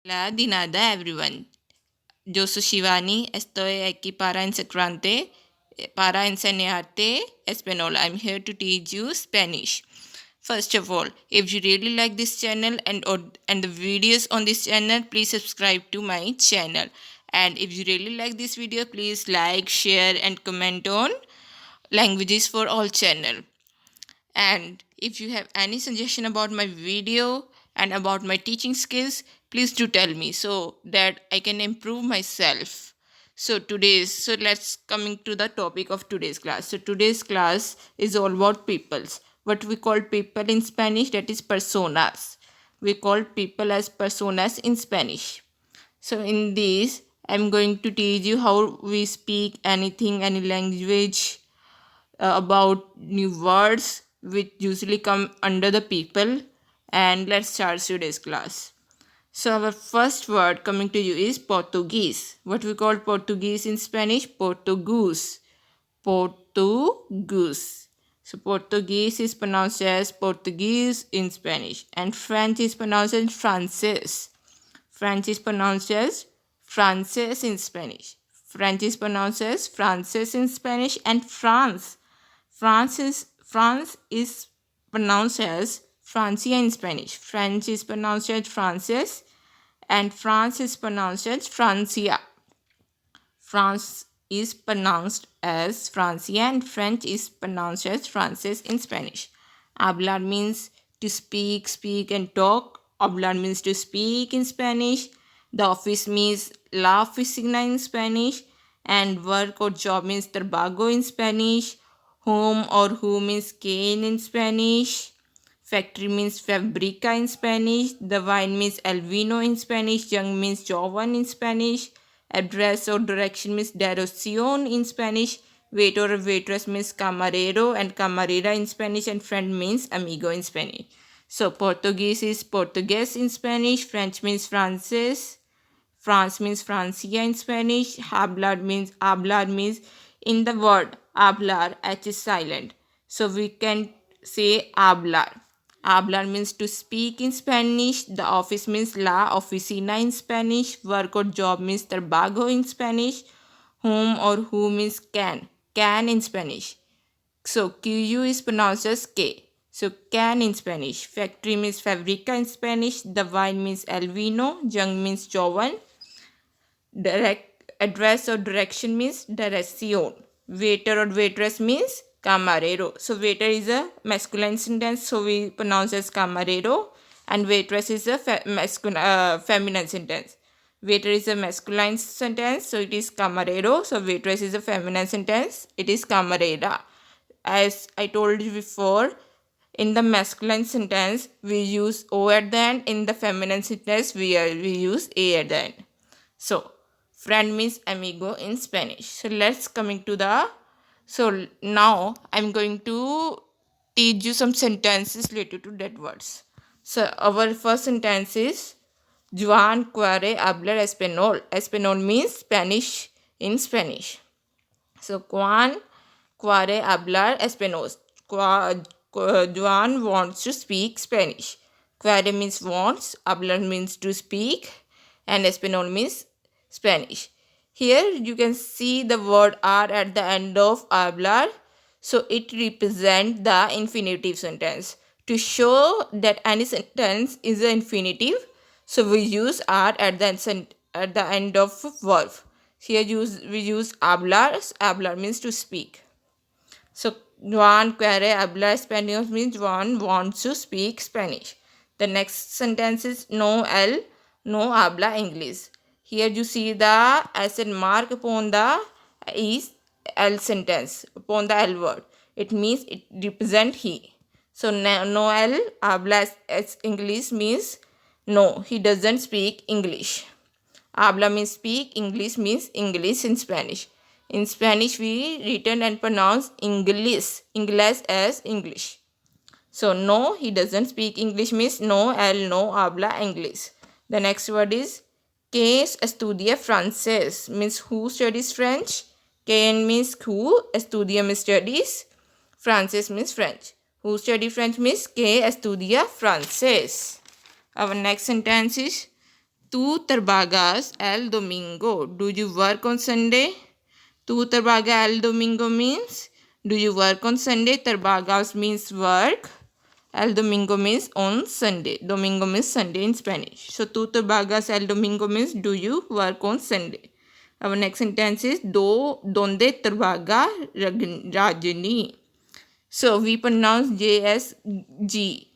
Hola de nada, everyone. Yo soy Shivani. Estoy aquí para para enseñarte español. I'm here to teach you Spanish. First of all, if you really like this channel and the videos on this channel, please subscribe to my channel. And if you really like this video, please like, share, and comment on languages for all channel. And if you have any suggestion about my video and about my teaching skills, please do tell me so that I can improve myself. So let's coming to the topic of today's class. So today's class is all about peoples. What we call people in Spanish, that is personas. We call people as personas in Spanish. So in this, I'm going to teach you how we speak anything, any language, about new words which usually come under the people. And let's start today's class. So our first word coming to you is Portuguese. What we call Portuguese in Spanish? Portuguese. Portuguese. So Portuguese is pronounced as Portuguese in Spanish, and French is pronounced as Français. French is pronounced as Français in Spanish. French is pronounced as Français in Spanish, and France is pronounced as Francia in Spanish. French is pronounced as Frances, and France is pronounced as Francia. France is pronounced as Francia, and French is pronounced as Frances in Spanish. Hablar means to speak, speak and talk. Hablar means to speak in Spanish. The office means la oficina in Spanish. And work or job means trabajo in Spanish. Home or who means cane in Spanish. Factory means fabrica in Spanish. The wine means el vino in Spanish. Young means joven in Spanish. Address or direction means dirección in Spanish. Waiter or waitress means camarero and camarera in Spanish. And friend means amigo in Spanish. So Portuguese is Portugués in Spanish. French means Frances. France means Francia in Spanish. Hablar means in the word hablar, H is silent. So we can say hablar. Hablar means to speak in Spanish. The office means la oficina in Spanish. Work or job means trabajo in Spanish. Whom or who means can in Spanish. So QU is pronounced as K. So can in Spanish. Factory means fabrica in Spanish. The wine means el vino. Young means joven. Direct address or direction means dirección. Waiter or waitress means camarero. So waiter is a masculine sentence, so we pronounce as camarero, and waitress is a feminine sentence. Waiter is a masculine sentence, so it is camarero. So waitress is a feminine sentence, it is camarera. As I told you before, in the masculine sentence we use o at the end. In the feminine sentence we use a at the end. So friend means amigo in Spanish. So let's coming to the so now I'm going to teach you some sentences related to that words. So our first sentence is Juan quiere hablar español. Español means Spanish in Spanish. So Juan quiere hablar español. Juan wants to speak Spanish. Quiere means wants, hablar means to speak, and español means Spanish. Here you can see the word are at the end of hablar, so it represents the infinitive sentence. To show that any sentence is an infinitive, so we use are at the end of verb. Here we use hablar. Hablar means to speak. So Juan quiere hablar español means Juan wants to speak Spanish. The next sentence is no él no habla inglés. Here you see the accent mark upon the is L sentence, upon the L word. It means it represent he. So no él habla English means no, he doesn't speak English. Habla means speak, English means English in Spanish. In Spanish, we written and pronounce English as English. So, no, he doesn't speak English means no, él no habla inglés. The next word is que estudia francés means who studies French. Can means who, estudia means studies, francés means French. Who study French means que estudia francés. Our next sentence is Tú trabajas el domingo. Do you work on Sunday? Tú trabajas el domingo means do you work on Sunday? Trabajas means work. El domingo means on Sunday. Domingo means Sunday in Spanish. So tú trabajas el domingo means do you work on Sunday? Our next sentence is donde trabaja Rajni. So we pronounce JSG.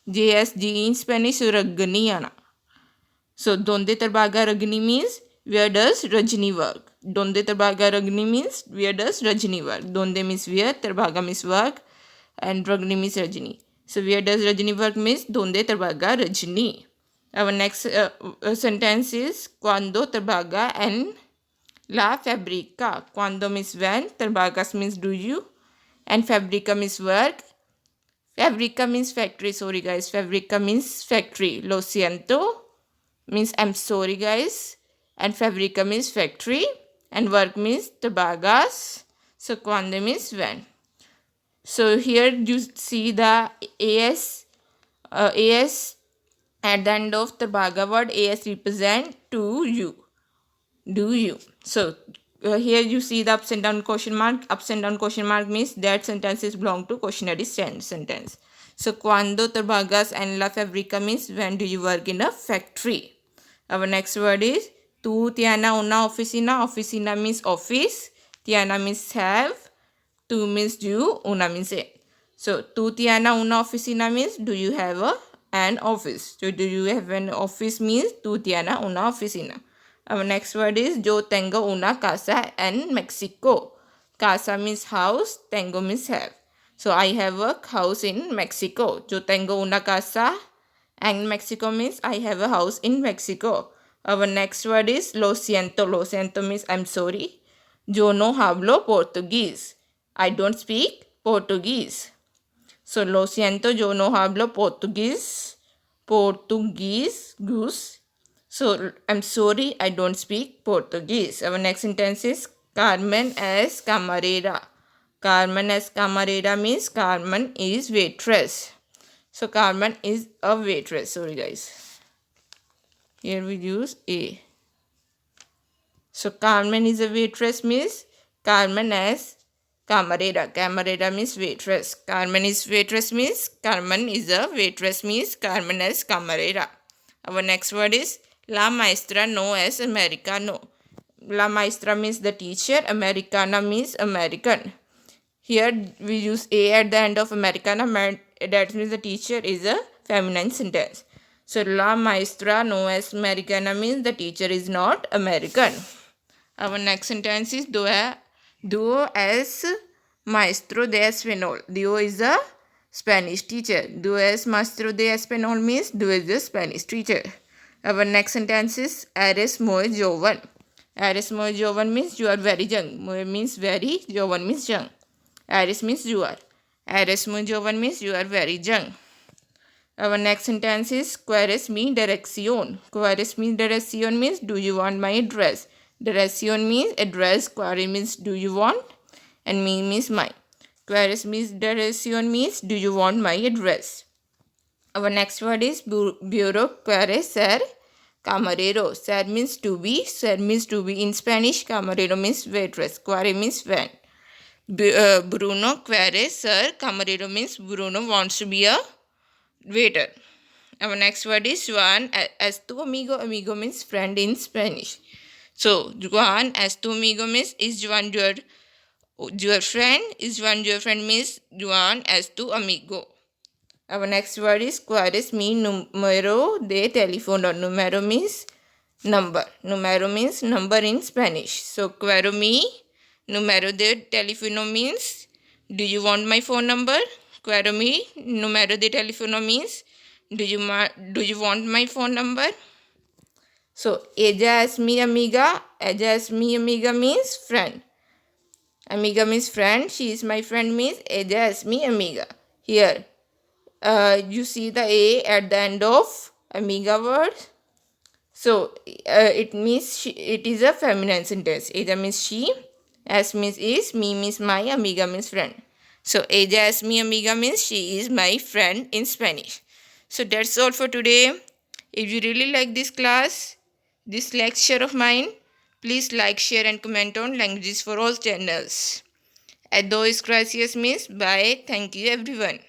JSG in Spanish Rajni. So donde trabaja Rajni means where does Rajni work? Donde trabaja Rajni means where does Rajni work? Donde means where, trabaja means work, and Rajni means Rajni. So where does Rajni work means donde trabaja Rajni. Our next sentence is cuando trabaja en la fábrica. Cuando means when, trabajas means do you, and fábrica means work. Fábrica means factory. Sorry guys, fábrica means factory. Lo siento means I'm sorry guys, and fábrica means factory, and work means trabajas. So cuando means when. So here you see the as at the end of the trabaja word. As represent to you, do you. So here you see the ups and down question mark. Ups and down question mark means that sentences belong to cautionary sentence. So cuando trabajas en la fábrica means when do you work in a factory. Our next word is tú tienes una oficina. Oficina means office. Tiene means have. Tú means you. Una means it. So tú tienes una oficina means do you have an office. So do you have an office means tú tienes una oficina. Our next word is yo tengo una casa en Mexico. Casa means house. Tengo means have. So I have a house in Mexico. Yo tengo una casa en Mexico means I have a house in Mexico. Our next word is lo siento. Lo siento means I'm sorry. Yo no hablo Portuguese. I don't speak Portuguese. So lo siento, yo no hablo Portuguese. Goose. So I'm sorry, I don't speak Portuguese. Our next sentence is Carmen es camarera. Carmen es camarera means Carmen is waitress. So Carmen is a waitress. Sorry guys. Here we use a. So Carmen is a waitress means Carmen es camarera. Camarera means waitress. Carmen is waitress means Carmen is a waitress means Carmen es camarera. Our next word is la maestra no es americano. La maestra means the teacher. Americana means American. Here we use a at the end of Americana. That means the teacher is a feminine sentence. So la maestra no es americana means the teacher is not American. Our next sentence is Duo es maestro de español. Duo is a Spanish teacher. Duo es maestro de español means Duo is a Spanish teacher. Our next sentence is eres muy joven. Eres muy joven means you are very young. Muy means very, joven means young. Eres means you are. Eres muy joven means you are very young. Our next sentence is ¿Quieres mi dirección? ¿Quieres mi dirección means do you want my address? Dirección means address. ¿Quieres means do you want? And me means my. ¿Quieres mi dirección means do you want my address? Our next word is bureau. ¿Quieres ser camarero? Ser means to be. Ser means to be in Spanish. Camarero means waitress. ¿Quieres means when. Bruno ¿Quieres ser camarero means Bruno wants to be a waiter. Our next word is Juan es tu amigo. Amigo means friend in Spanish. So Juan es tu amigo means is Juan your friend. Is Juan your friend means Juan es tu amigo. Our next word is ¿Quieres mi número de teléfono? Número means number. Número means number in Spanish. So ¿Quiero mi número de teléfono means do you want my phone number? ¿Quiero mi número de teléfono means do you want my phone number? So ella es mi amiga. Ella es mi amiga means friend. Amiga means friend. She is my friend means ella es mi amiga. Here you see the a at the end of amiga word. So it means it is a feminine sentence. Ella means she. Es means is. Me means my. Amiga means friend. So ella es mi amiga means she is my friend in Spanish. So that's all for today. If you really like this class, this lecture of mine, please like, share and comment on Languages for All channels. At those gracias means bye. Thank you everyone.